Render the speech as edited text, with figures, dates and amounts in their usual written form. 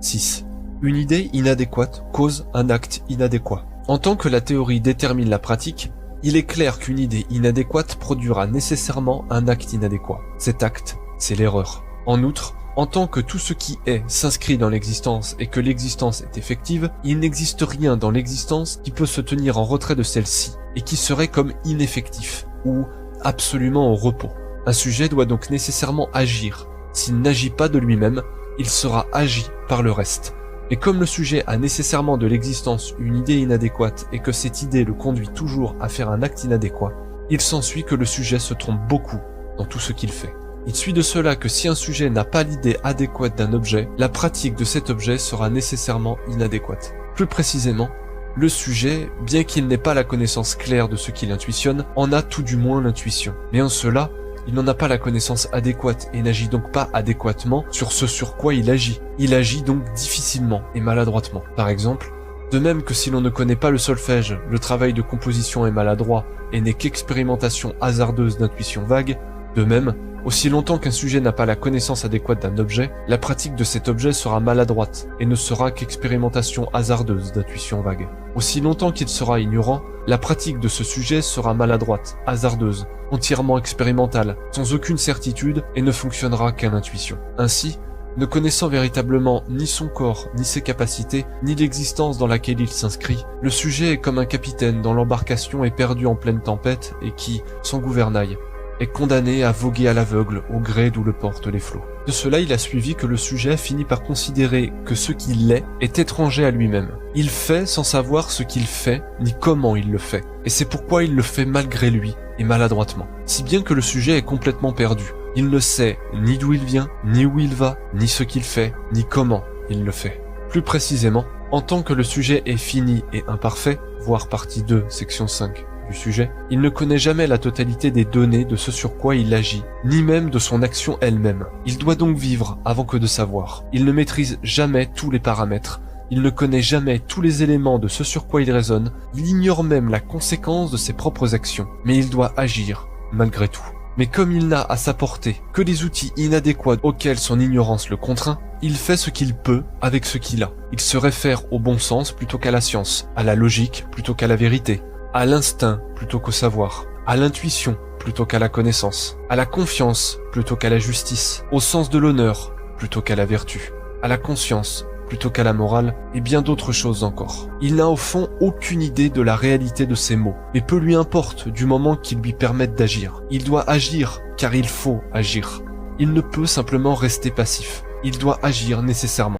6. Une idée inadéquate cause un acte inadéquat. En tant que la théorie détermine la pratique, il est clair qu'une idée inadéquate produira nécessairement un acte inadéquat. Cet acte, c'est l'erreur. En outre, en tant que tout ce qui est s'inscrit dans l'existence et que l'existence est effective, il n'existe rien dans l'existence qui peut se tenir en retrait de celle-ci et qui serait comme ineffectif ou absolument au repos. Un sujet doit donc nécessairement agir. S'il n'agit pas de lui-même, il sera agi par le reste. Et comme le sujet a nécessairement de l'existence une idée inadéquate et que cette idée le conduit toujours à faire un acte inadéquat, il s'ensuit que le sujet se trompe beaucoup dans tout ce qu'il fait. Il suit de cela que si un sujet n'a pas l'idée adéquate d'un objet, la pratique de cet objet sera nécessairement inadéquate. Plus précisément, le sujet, bien qu'il n'ait pas la connaissance claire de ce qu'il intuitionne, en a tout du moins l'intuition. Mais en cela, il n'en a pas la connaissance adéquate et n'agit donc pas adéquatement sur ce sur quoi il agit. Il agit donc difficilement et maladroitement. Par exemple, de même que si l'on ne connaît pas le solfège, le travail de composition est maladroit et n'est qu'expérimentation hasardeuse d'intuition vague, de même, aussi longtemps qu'un sujet n'a pas la connaissance adéquate d'un objet, la pratique de cet objet sera maladroite et ne sera qu'expérimentation hasardeuse d'intuition vague. Aussi longtemps qu'il sera ignorant, la pratique de ce sujet sera maladroite, hasardeuse, entièrement expérimentale, sans aucune certitude et ne fonctionnera qu'à l'intuition. Ainsi, ne connaissant véritablement ni son corps, ni ses capacités, ni l'existence dans laquelle il s'inscrit, le sujet est comme un capitaine dont l'embarcation est perdue en pleine tempête et qui, sans gouvernail, est condamné à voguer à l'aveugle au gré d'où le portent les flots. De cela, il a suivi que le sujet finit par considérer que ce qu'il est étranger à lui-même. Il fait sans savoir ce qu'il fait, ni comment il le fait. Et c'est pourquoi il le fait malgré lui, et maladroitement. Si bien que le sujet est complètement perdu. Il ne sait ni d'où il vient, ni où il va, ni ce qu'il fait, ni comment il le fait. Plus précisément, en tant que le sujet est fini et imparfait, voir partie 2, section 5, du sujet, il ne connaît jamais la totalité des données de ce sur quoi il agit, ni même de son action elle-même. Il doit donc vivre avant que de savoir. Il ne maîtrise jamais tous les paramètres. Il ne connaît jamais tous les éléments de ce sur quoi il raisonne. Il ignore même la conséquence de ses propres actions. Mais il doit agir, malgré tout. Mais comme il n'a à sa portée que des outils inadéquats auxquels son ignorance le contraint, il fait ce qu'il peut avec ce qu'il a. Il se réfère au bon sens plutôt qu'à la science, à la logique plutôt qu'à la vérité, à l'instinct plutôt qu'au savoir, à l'intuition plutôt qu'à la connaissance, à la confiance plutôt qu'à la justice, au sens de l'honneur plutôt qu'à la vertu, à la conscience plutôt qu'à la morale, et bien d'autres choses encore. Il n'a au fond aucune idée de la réalité de ces mots, mais peu lui importe du moment qu'ils lui permettent d'agir. Il doit agir, car il faut agir. Il ne peut simplement rester passif. Il doit agir nécessairement.